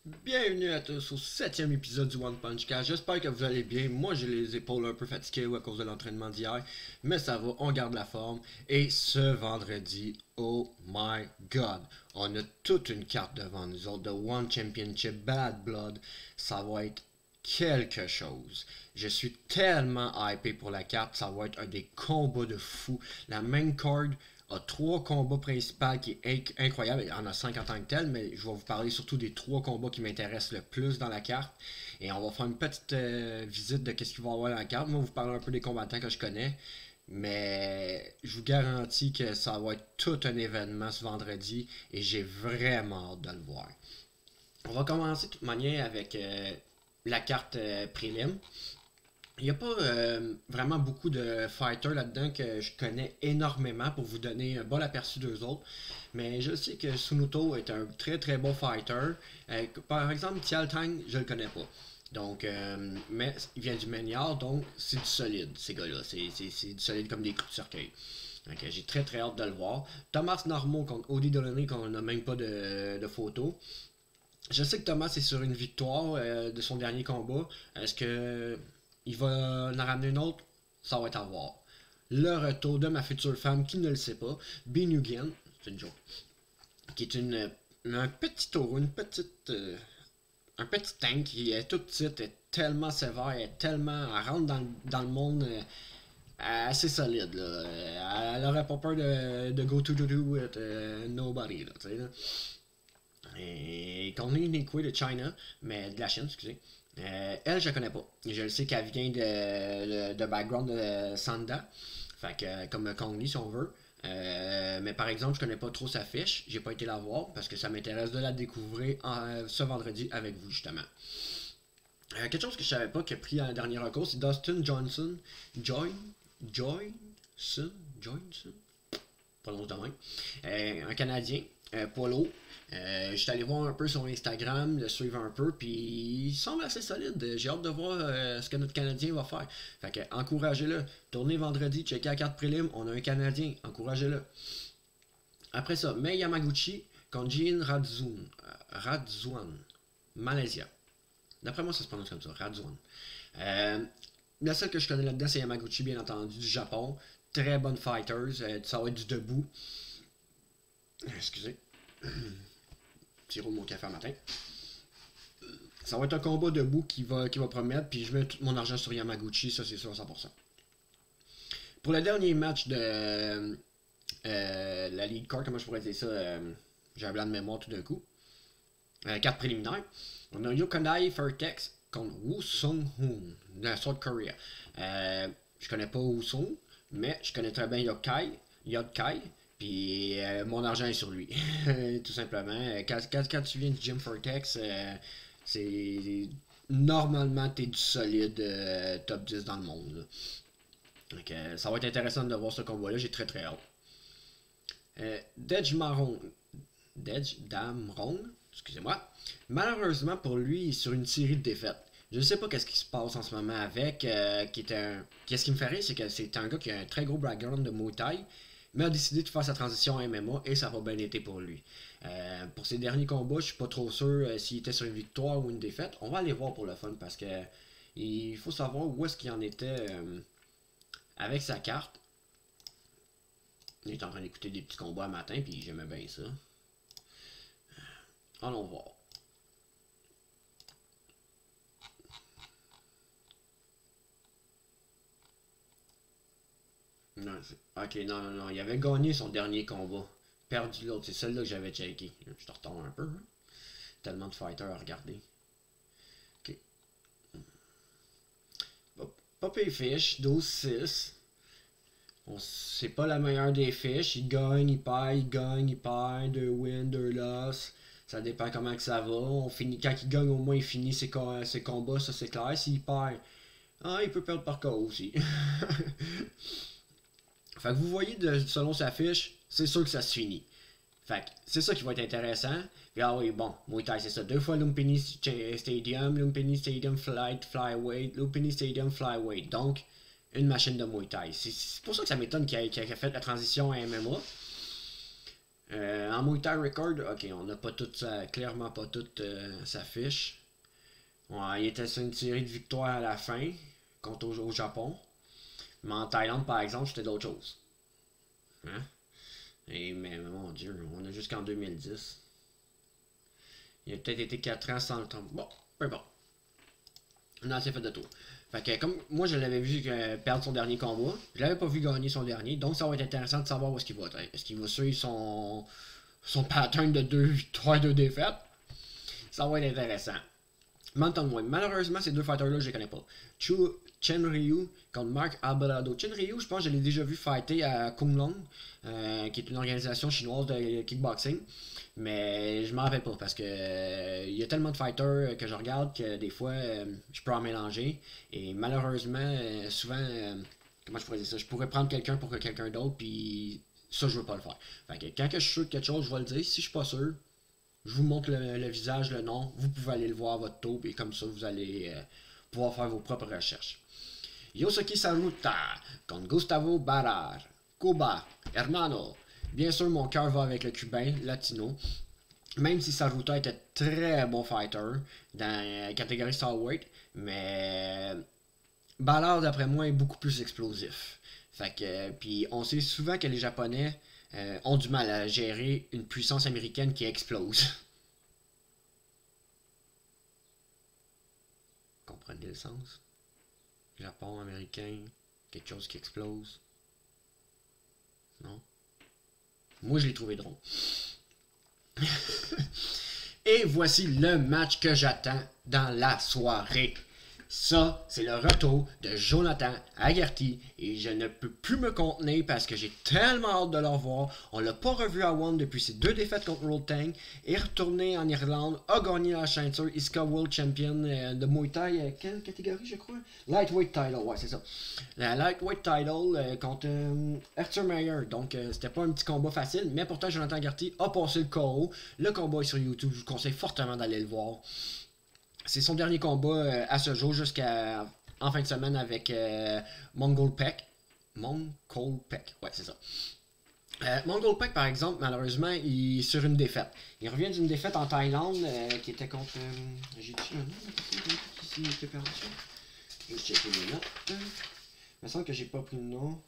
Bienvenue à tous au 7e épisode du One Punch Cast. J'espère que vous allez bien. Moi, j'ai les épaules un peu fatiguées à cause de l'entraînement d'hier, mais ça va, on garde la forme. Et ce vendredi, oh my god, on a toute une carte devant nous autres de One Championship Bad Blood. Ça va être quelque chose. Je suis tellement hypé pour la carte, ça va être un des combats de fou. La main card a trois combats principaux qui est incroyable. Il y en a cinq en tant que tel, mais je vais vous parler surtout des trois combats qui m'intéressent le plus dans la carte. Et on va faire une petite visite de ce qu'il va y avoir dans la carte. Moi, vous parler un peu des combattants que je connais. Mais je vous garantis que ça va être tout un événement ce vendredi et j'ai vraiment hâte de le voir. On va commencer de toute manière avec la carte prélim. Il n'y a pas vraiment beaucoup de fighters là-dedans que je connais énormément pour vous donner un bon aperçu d'eux autres. Mais je sais que Sunuto est un très très bon fighter. Par exemple, Tial Tang, je le connais pas. Donc, mais il vient du Maniard, donc c'est du solide, ces gars-là. C'est du solide comme des coups de cercueil. Donc, j'ai très très hâte de le voir. Thomas Normo contre Odie Delaney, qu'on n'a même pas de photo. Je sais que Thomas est sur une victoire de son dernier combat. Est-ce que il va en ramener une autre? Ça va être à voir. Le retour de ma future femme qui ne le sait pas, Binugian, c'est une joke, qui est un petit taureau, un petit tank qui est toute petite, est tellement sévère, est tellement, elle rentre dans le monde assez solide. Là. Elle aurait pas peur de go to do with nobody. Là, là. Et qu'on ait une équité de China, mais de la Chine, excusez. Elle, je la connais pas. Je le sais qu'elle vient de background de Sanda. Fait que, comme Kong Lee, si on veut. Mais par exemple, je connais pas trop sa fiche. J'ai pas été la voir parce que ça m'intéresse de la découvrir ce vendredi avec vous, justement. Quelque chose que je savais pas qui a pris en dernier recours, c'est Dustin Johnson. Johnson? Prononce de même. Un Canadien, Polo. Je suis allé voir un peu son Instagram, le suivre un peu, puis il semble assez solide. J'ai hâte de voir ce que notre Canadien va faire. Fait que encouragez-le. Tournez vendredi, checkez la carte prélim, on a un Canadien, encouragez-le. Après ça, Mei Yamaguchi contre Jin Radzuan, Malaysia. D'après moi, ça se prononce comme ça, Radzuan. La seule que je connais là-dedans, c'est Yamaguchi, bien entendu, du Japon. Très bonne fighters, ça va être du debout. Excusez. Petit rouleau de mon café à matin. Ça va être un combat debout qui va promettre, puis je mets tout mon argent sur Yamaguchi, ça c'est sûr à 100%. Pour le dernier match de la lead card, comment je pourrais dire ça, j'ai un blanc de mémoire tout d'un coup. Carte préliminaire. On a Yokonai Fairtex contre Woo Sung-hoon de South Korea. Je connais pas Woo Sung, mais je connais très bien Yokai. Puis mon argent est sur lui, tout simplement. Quand tu viens du Gym Fortex, c'est normalement t'es du solide top 10 dans le monde. Donc, ça va être intéressant de voir ce combat-là, j'ai très très hâte. Dej Damron, excusez-moi. Malheureusement pour lui, il est sur une série de défaites. Je ne sais pas qu'est-ce qui se passe en ce moment avec. Qu'est-ce qui me fait rire, c'est que c'est un gars qui a un très gros background de Muay Thai, mais a décidé de faire sa transition à MMA et ça a pas bien été pour lui. Pour ses derniers combats, je suis pas trop sûr s'il était sur une victoire ou une défaite. On va aller voir pour le fun parce que il faut savoir où est-ce qu'il en était avec sa carte. Il est en train d'écouter des petits combats à matin puis j'aimais bien ça. Allons voir. Non, ok, non. Il avait gagné son dernier combat. Perdu l'autre. C'est celle-là que j'avais checké. Je te retombe un peu. Hein? Tellement de fighters à regarder. Ok. Pop et fiche, 12-6. C'est pas la meilleure des fiches. Il gagne, il perd. 2 wins, 2 losses. Ça dépend comment que ça va. Quand il gagne, au moins, il finit ses combats. Ça, c'est clair. S'il perd, il peut perdre par KO aussi. Fait que vous voyez, selon sa fiche, c'est sûr que ça se finit. Fait que c'est ça qui va être intéressant. Puis oui, bon, Muay Thai, c'est ça. 2 fois Lumpini Stadium, Lumpini Stadium Flyweight, Lumpini Stadium Flyweight. Donc, une machine de Muay Thai. C'est pour ça que ça m'étonne qu'il ait fait la transition à MMA. En Muay Thai Record, ok, on n'a pas tout ça, clairement pas tout sa fiche. Ouais, il était sur une série de victoires à la fin, contre au Japon. Mais en Thaïlande, par exemple, c'était d'autres choses. Hein? Mais mon Dieu, on a jusqu'en 2010. Il a peut-être été 4 ans sans le temps. Bon, peu bon. On a assez fait de tour. Fait que comme moi je l'avais vu perdre son dernier combat, je l'avais pas vu gagner son dernier, donc ça va être intéressant de savoir où est-ce qu'il va être. Est-ce qu'il va suivre son pattern de 2 victoires, 2 défaites? Ça va être intéressant. M'entends-moi, malheureusement ces deux fighters-là je les connais pas. Chen Ryu contre Mark Alvarado. Chen Ryu, je pense que je l'ai déjà vu fighter à Kunlun, qui est une organisation chinoise de kickboxing. Mais je m'en rappelle pas parce que il y a tellement de fighters que je regarde que des fois je peux en mélanger. Et malheureusement, souvent, comment je pourrais dire ça, je pourrais prendre quelqu'un pour que quelqu'un d'autre, puis ça je veux pas le faire. Fait que quand que je suis sûr de quelque chose, je vais le dire. Si je suis pas sûr, je vous montre le visage, le nom, vous pouvez aller le voir à votre tour, et comme ça vous allez pouvoir faire vos propres recherches. Yosuke Saruta contre Gustavo Barrar. Cuba, hermano. Bien sûr, mon cœur va avec le cubain, latino. Même si Saruta était très bon fighter dans la catégorie Strawweight, mais Ballard, d'après moi, est beaucoup plus explosif. Fait que, puis on sait souvent que les Japonais ont du mal à gérer une puissance américaine qui explose. Comprenez le sens? Japon, américain, quelque chose qui explose. Non? Moi, je l'ai trouvé drôle. Et voici le match que j'attends dans la soirée. Ça, c'est le retour de Jonathan Agarty et je ne peux plus me contenir parce que j'ai tellement hâte de le revoir. On l'a pas revu à One depuis ses 2 défaites contre Roltang. Est retourné en Irlande, a gagné la ceinture ISKA World Champion de Muay Thai. Quelle catégorie, je crois? Lightweight Title, ouais, c'est ça. La Lightweight Title contre Arthur Meyer. Donc, c'était pas un petit combat facile, mais pourtant, Jonathan Agarty a passé le KO. Le combat est sur YouTube, je vous conseille fortement d'aller le voir. C'est son dernier combat à ce jour jusqu'à en fin de semaine avec Mongol Peck. Mongol Peck, ouais, c'est ça. Mongol Peck, par exemple, malheureusement, il est sur une défaite. Il revient d'une défaite en Thaïlande qui était contre. J'ai-tu un nom qui s'est perdu? Je vais checker les notes. Il me semble que j'ai pas pris le nom.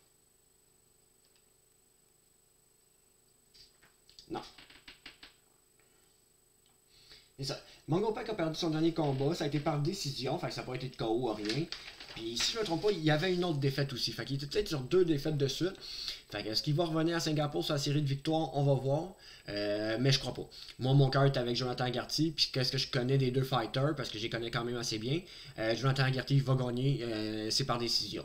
Non. C'est ça. Mongol Peck a perdu son dernier combat. Ça a été par décision. Fait que ça n'a pas été de KO ou rien. Puis si je me trompe pas, il y avait une autre défaite aussi. Fait qu'il était peut-être sur 2 défaites de suite. Fait que est-ce qu'il va revenir à Singapour sur la série de victoires? On va voir. Mais je crois pas. Moi, mon cœur est avec Jonathan Agarty. Puis qu'est-ce que je connais des 2 fighters? Parce que je les connais quand même assez bien. Jonathan Agarty va gagner. C'est par décision.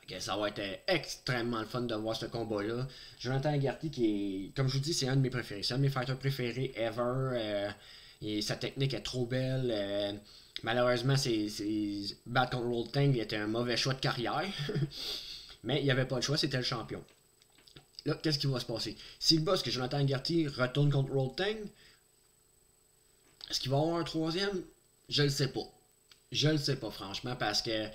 Okay, ça va être extrêmement le fun de voir ce combat-là. Jonathan Agarty, qui est, comme je vous dis, c'est un de mes préférés. C'est un de mes fighters préférés ever. Et sa technique est trop belle. Malheureusement, c'est battre contre Roltang, il était un mauvais choix de carrière. Mais il n'y avait pas le choix, c'était le champion. Là, qu'est-ce qui va se passer? Si le boss que Jonathan Agarty retourne contre Roltang, est-ce qu'il va y avoir un troisième? Je le sais pas. Je le sais pas, franchement, parce que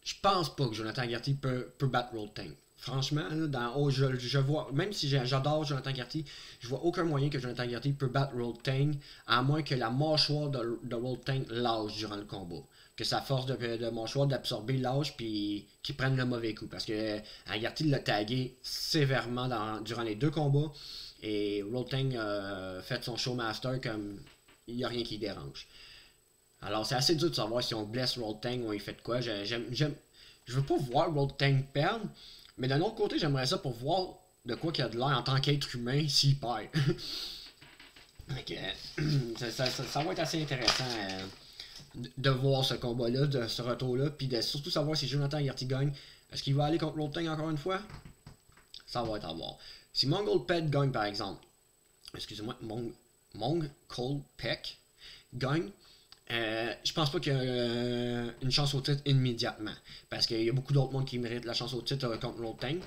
je pense pas que Jonathan Agarty peut battre Roltang. Franchement, là, je vois, même si j'adore Jonathan Agarty, je vois aucun moyen que Jonathan Agarty peut battre Roltang, à moins que la mâchoire de Roltang lâche durant le combat. Que sa force de mâchoire d'absorber lâche, puis qu'il prenne le mauvais coup. Parce que Agarty l'a tagué sévèrement durant les 2 combats, et Roltang a fait son showmaster comme il n'y a rien qui dérange. Alors, c'est assez dur de savoir si on blesse Roltang ou il fait de quoi. Je veux pas voir Roltang perdre, mais d'un autre côté, j'aimerais ça pour voir de quoi qu'il a de l'air en tant qu'être humain s'il perd. Ça va être assez intéressant de voir ce combat-là, de ce retour-là, puis de surtout savoir si Jonathan Agarty gagne. Est-ce qu'il va aller contre Roltang encore une fois? Ça va être à voir. Si Mongol Peck gagne, par exemple, excusez-moi, Mongol Peck gagne, je pense pas qu'il y a une chance au titre immédiatement. Parce qu'il y a beaucoup d'autres monde qui méritent la chance au titre contre Roltang.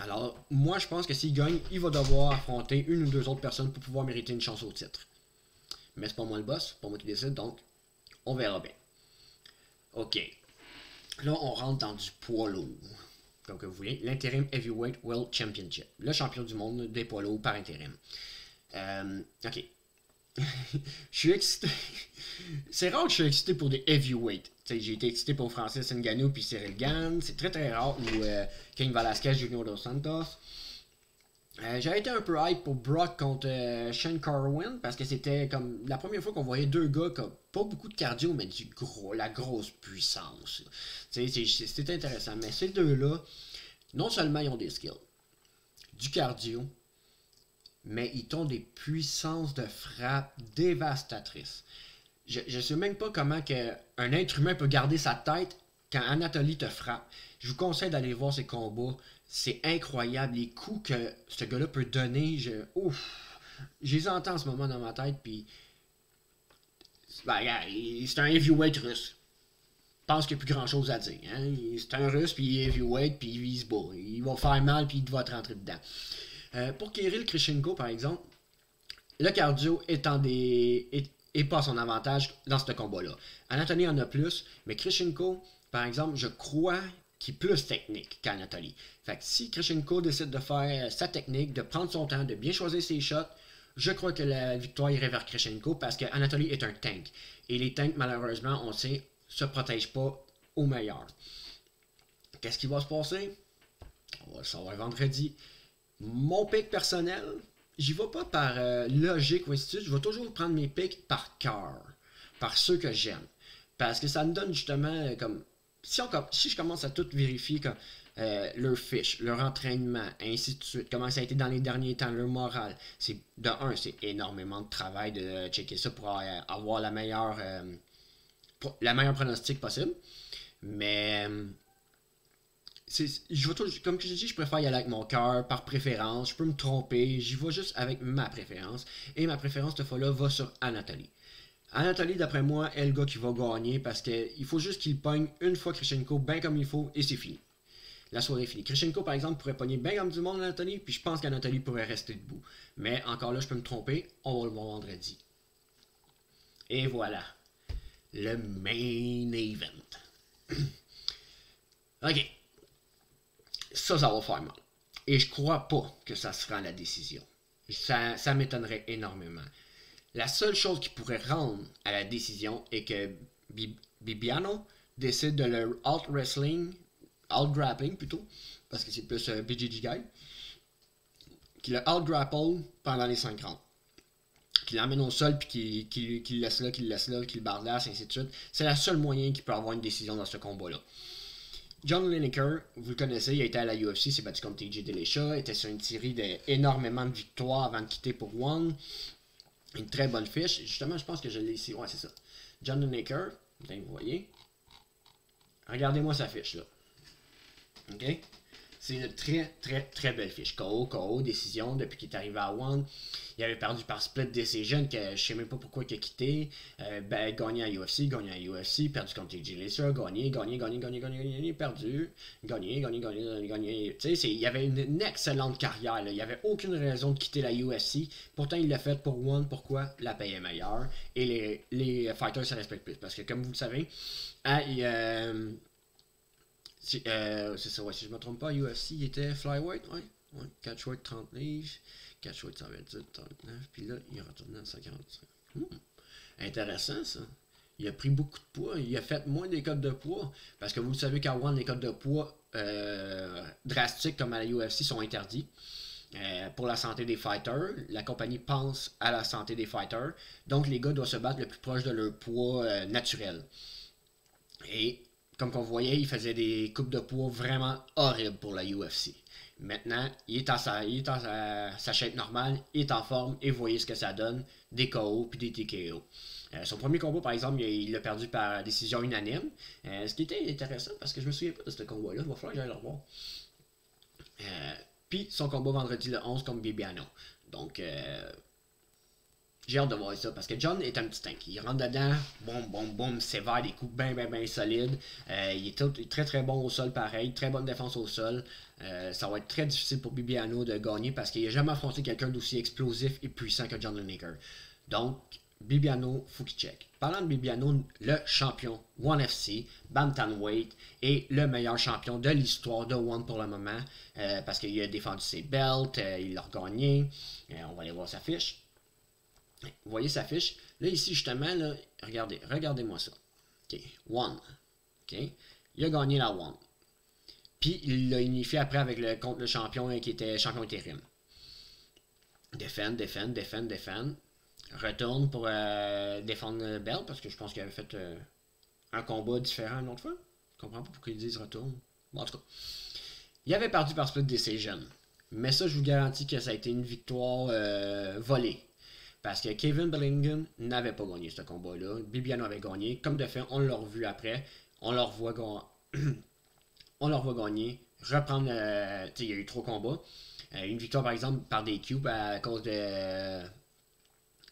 Alors, moi, je pense que s'il gagne, il va devoir affronter 1 ou 2 autres personnes pour pouvoir mériter une chance au titre. Mais c'est pas moi le boss, c'est pas moi qui décide, donc on verra bien. Ok. Là, on rentre dans du poids lourd. comme que vous voulez, l'Interim Heavyweight World Championship. Le champion du monde des poids lourds par intérim. Ok. Je suis excité. C'est rare que je suis excité pour des heavyweight. J'ai été excité pour Francis Ngannou puis Cyril Gane. C'est très très rare. Ou Cain Velasquez, Junior Dos Santos. J'ai été un peu hype pour Brock contre Shane Carwin parce que c'était comme la première fois qu'on voyait deux gars qui n'ont pas beaucoup de cardio mais la grosse puissance. C'était intéressant. Mais ces deux-là, non seulement ils ont des skills, du cardio, mais ils ont des puissances de frappe dévastatrices. Je ne sais même pas comment un être humain peut garder sa tête quand Anatoly te frappe. Je vous conseille d'aller voir ces combats. C'est incroyable les coups que ce gars-là peut donner. Je les entends en ce moment dans ma tête. Puis, c'est un heavyweight russe. Je pense qu'il n'y a plus grand-chose à dire. Hein? C'est un russe, puis il est heavyweight, puis il se bat. Il va faire mal, puis il va te rentrer dedans. Pour Kirill Krishenko, par exemple, le cardio est pas à son avantage dans ce combat-là. Anatoly en a plus, mais Krishenko, par exemple, je crois qu'il est plus technique qu'Anatoly. Fait que si Krishenko décide de faire sa technique, de prendre son temps, de bien choisir ses shots, je crois que la victoire irait vers Krishenko parce qu'Anatoly est un tank. Et les tanks, malheureusement, on sait, se protègent pas au meilleur. Qu'est-ce qui va se passer? On va le savoir vendredi. Mon pick personnel, j'y vais pas par logique ou ainsi de suite, je vais toujours prendre mes picks par cœur, par ceux que j'aime. Parce que ça me donne justement comme... Si je commence à tout vérifier comme, leur fiche, leur entraînement, ainsi de suite, comment ça a été dans les derniers temps, leur morale, c'est c'est énormément de travail de checker ça pour avoir la meilleure pronostic possible. Mais... comme je dis, je préfère y aller avec mon cœur, par préférence. Je peux me tromper, j'y vais juste avec ma préférence. Et ma préférence, cette fois-là, va sur Anatoly. Anatoly, d'après moi, est le gars qui va gagner parce qu'il faut juste qu'il pogne une fois Krishenko bien comme il faut et c'est fini. La soirée est finie. Krishenko, par exemple, pourrait pogner bien comme du monde Anatoly, puis je pense qu'Anatoly pourrait rester debout. Mais encore là, je peux me tromper, on va le voir vendredi. Et voilà. Le main event. Ok. Ça va faire mal. Et je crois pas que ça sera la décision. Ça m'étonnerait énormément. La seule chose qui pourrait rendre à la décision est que Bibiano décide de le out-grappling plutôt, parce que c'est plus BJJ guy, qu'il le out-grapple pendant les 5 rounds. Qu'il l'emmène au sol, puis qu'il le laisse là, qu'il le bardasse, et ainsi de suite. C'est le seul moyen qu'il peut avoir une décision dans ce combat-là. John Lineker, vous le connaissez, il a été à la UFC, s'est battu contre TJ Dillashaw, était sur une série d'énormément de victoires avant de quitter pour One. Une très bonne fiche. Justement, je pense que je l'ai ici. Ouais, c'est ça. John Lineker, vous voyez. Regardez-moi sa fiche, là. OK? C'est une très, très, très belle fiche. KO, décision, depuis qu'il est arrivé à One. Il avait perdu par split decision, que je sais même pas pourquoi il a quitté. Gagné à UFC, perdu contre TJ Dillashaw, gagné, perdu, gagné. Tu sais, il y avait une excellente carrière, là. Il n'y avait aucune raison de quitter la UFC. Pourtant, il l'a fait pour One. Pourquoi? La paye est meilleure. Et les fighters se respectent plus. Parce que, comme vous le savez, c'est ça, ouais, si je me trompe pas, UFC, il était flyweight, ouais. Catchweight 30 livres, catchweight 128, 39, puis là, il est retourné à 145. Intéressant, ça. Il a pris beaucoup de poids, il a fait moins des codes de poids, parce que vous savez qu'à One, les codes de poids drastiques comme à la UFC sont interdits. Pour la santé des fighters, la compagnie pense à la santé des fighters, donc les gars doivent se battre le plus proche de leur poids naturel. Et comme on voyait, il faisait des coupes de poids vraiment horribles pour la UFC. Maintenant, il est en sa shape normale, il est en forme, et vous voyez ce que ça donne, des KO puis des TKO. Son premier combat, par exemple, il l'a perdu par décision unanime, ce qui était intéressant, parce que je me souviens pas de ce combat-là, il va falloir que j'aille le revoir. Puis son combat vendredi le 11 contre Bibiano. Donc, j'ai hâte de voir ça, parce que John est un petit tank. Il rentre dedans, boum, sévère, des coups bien solides. Il est très très bon au sol pareil, très bonne défense au sol. Ça va être très difficile pour Bibiano de gagner parce qu'il n'a jamais affronté quelqu'un d'aussi explosif et puissant que John Lineker. Donc, Bibiano Fukichek. Parlant de Bibiano, le champion ONE FC, Bantamweight, et le meilleur champion de l'histoire de ONE pour le moment, parce qu'il a défendu ses belts, il l'a regagné. On va aller voir sa fiche. Vous voyez sa fiche? Là, ici, justement, là, regardez-moi ça. OK, ONE. OK? Il a gagné la ONE. Puis, il l'a unifié après contre le champion qui était champion intérim. Défend. Retourne pour défendre le belt parce que je pense qu'il avait fait un combat différent une autre fois. Je comprends pas pourquoi ils disent retourne. Bon, en tout cas, il avait perdu par split decision. Mais ça, je vous garantis que ça a été une victoire volée. Parce que Kevin Bellingham n'avait pas gagné ce combat-là. Bibiano avait gagné. Comme de fait, on l'a revu après. On le revoit gagner. Reprendre. Il y a eu 3 combats. Une victoire, par exemple, par des cubes à cause de.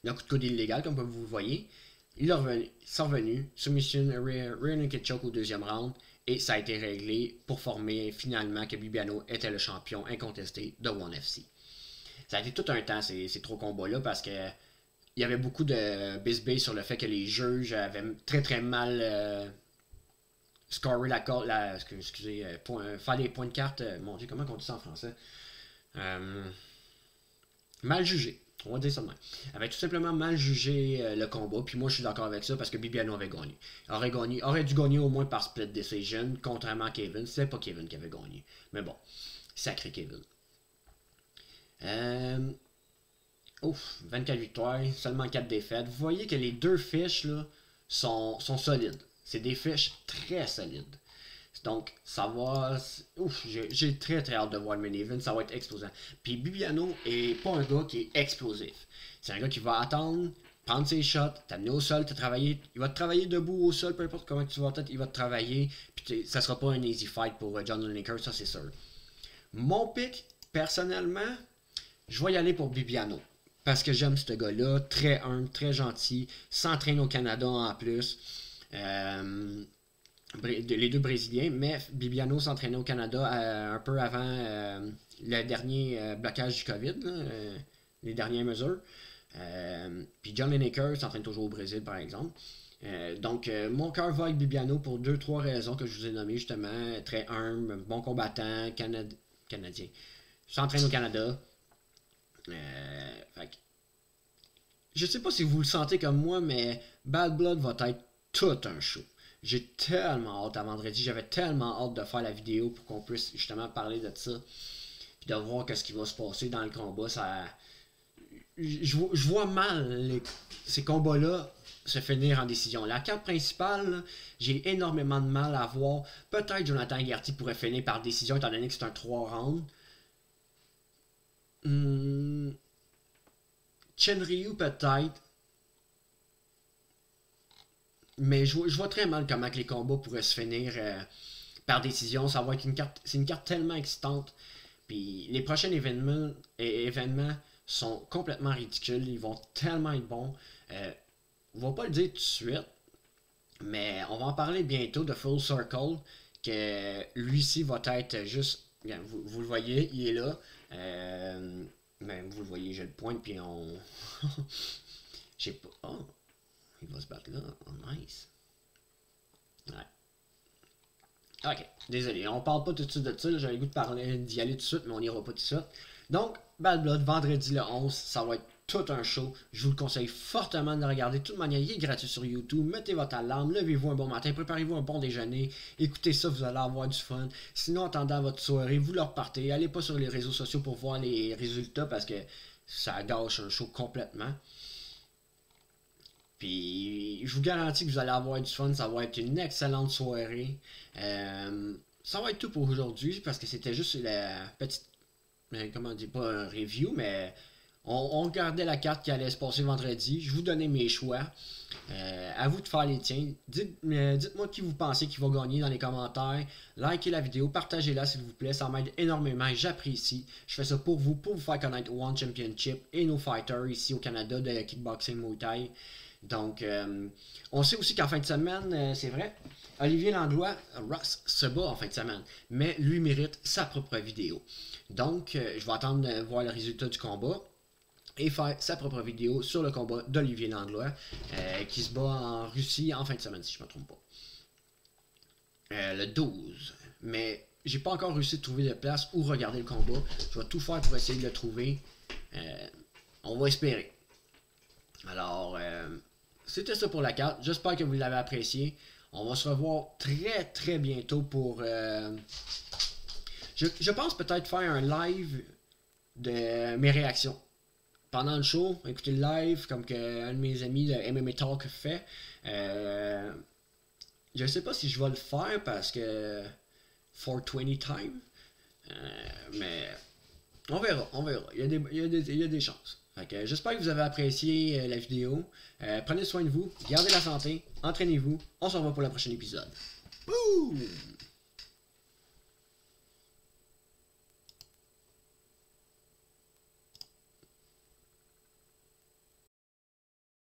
Un coup de coude illégal, comme vous le voyez. Il est revenu. Submission rear naked choke au 2e round. Et ça a été réglé pour former finalement que Bibiano était le champion incontesté de ONE FC. Ça a été tout un temps ces 3 combats-là parce que il y avait beaucoup de bisbee sur le fait que les juges avaient très très mal scoré faire les points de carte. Mon Dieu, comment on dit ça en français? Mal jugé. On va dire ça de même. Avait tout simplement mal jugé le combat. Puis moi, je suis d'accord avec ça parce que Bibiano avait gagné. Aurait dû gagner au moins par split decision, contrairement à Kevin. C'est pas Kevin qui avait gagné. Mais bon, sacré Kevin. 24 victoires, seulement 4 défaites. Vous voyez que les 2 fiches là, sont solides. C'est des fiches très solides. Donc, ça va. J'ai très très hâte de voir le main event. Ça va être explosant. Puis Bibiano est pas un gars qui est explosif. C'est un gars qui va attendre, prendre ses shots, t'amener au sol, il va te travailler debout au sol, peu importe comment tu vas il va te travailler. Puis ça sera pas un easy fight pour John Lineker, ça c'est sûr. Mon pick, personnellement, je vais y aller pour Bibiano. Parce que j'aime ce gars-là, très humble, très gentil, s'entraîne au Canada en plus. Les 2 Brésiliens, mais Bibiano s'entraînait au Canada un peu avant le dernier blocage du COVID, les dernières mesures. Puis John Lineker s'entraîne toujours au Brésil, par exemple. Donc, mon cœur va avec Bibiano pour 2-3 raisons que je vous ai nommées, justement. Très humble, bon combattant, canadien. S'entraîne au Canada. Je sais pas si vous le sentez comme moi, mais Bad Blood va être tout un show. J'ai tellement hâte à vendredi, j'avais tellement hâte de faire la vidéo pour qu'on puisse justement parler de ça. Puis de voir ce qui va se passer dans le combat. Je vois mal ces combats-là se finir en décision. La carte principale, j'ai énormément de mal à voir. Peut-être Jonathan Garty pourrait finir par décision étant donné que c'est un 3 rounds. Chenryu peut-être. Mais je vois très mal comment les combats pourraient se finir par décision. Ça va être c'est une carte tellement excitante. Puis les prochains événements sont complètement ridicules. Ils vont tellement être bons. On va pas le dire tout de suite. Mais on va en parler bientôt de Full Circle. Que lui-ci va être juste. Vous le voyez, il est là. Même vous le voyez, j'ai le point. Puis on. Je sais pas. Oh. Il va se battre là. Oh, nice. Ouais. Ok, désolé. On parle pas tout de suite de ça. J'avais le goût d'y aller tout de suite, mais on n'ira pas tout de suite. Donc, Bad Blood, vendredi le 11, ça va être tout un show. Je vous le conseille fortement de le regarder. De toute manière, il est gratuit sur YouTube. Mettez votre alarme, levez-vous un bon matin, préparez-vous un bon déjeuner. Écoutez ça, vous allez avoir du fun. Sinon, attendant votre soirée, vous leur partez. Allez pas sur les réseaux sociaux pour voir les résultats parce que ça gâche un show complètement. Puis, je vous garantis que vous allez avoir du fun. Ça va être une excellente soirée. Ça va être tout pour aujourd'hui parce que c'était juste la petite. Comment dire, pas un review, mais on regardait la carte qui allait se passer vendredi. Je vous donnais mes choix. À vous de faire les tiens. Dites-moi qui vous pensez qui va gagner dans les commentaires. Likez la vidéo, partagez-la s'il vous plaît. Ça m'aide énormément. J'apprécie. Je fais ça pour vous faire connaître ONE Championship et nos fighters ici au Canada de kickboxing Muay Thai. Donc, on sait aussi qu'en fin de semaine, c'est vrai, Olivier Langlois, Ross se bat en fin de semaine, mais lui mérite sa propre vidéo. Donc, je vais attendre de voir le résultat du combat. et faire sa propre vidéo sur le combat d'Olivier Langlois, qui se bat en Russie en fin de semaine, si je ne me trompe pas. Le 12. Mais j'ai pas encore réussi de trouver de place où regarder le combat. Je vais tout faire pour essayer de le trouver. On va espérer. Alors, c'était ça pour la carte. J'espère que vous l'avez apprécié. On va se revoir très très bientôt pour... je pense peut-être faire un live de mes réactions. Pendant le show, écouter le live comme que un de mes amis de MMA Talk fait. Je sais pas si je vais le faire parce que 420 time. Mais on verra, on verra. Il y a des chances. J'espère que vous avez apprécié la vidéo. Prenez soin de vous, gardez la santé, entraînez-vous. On se revoit pour le prochain épisode. Boom!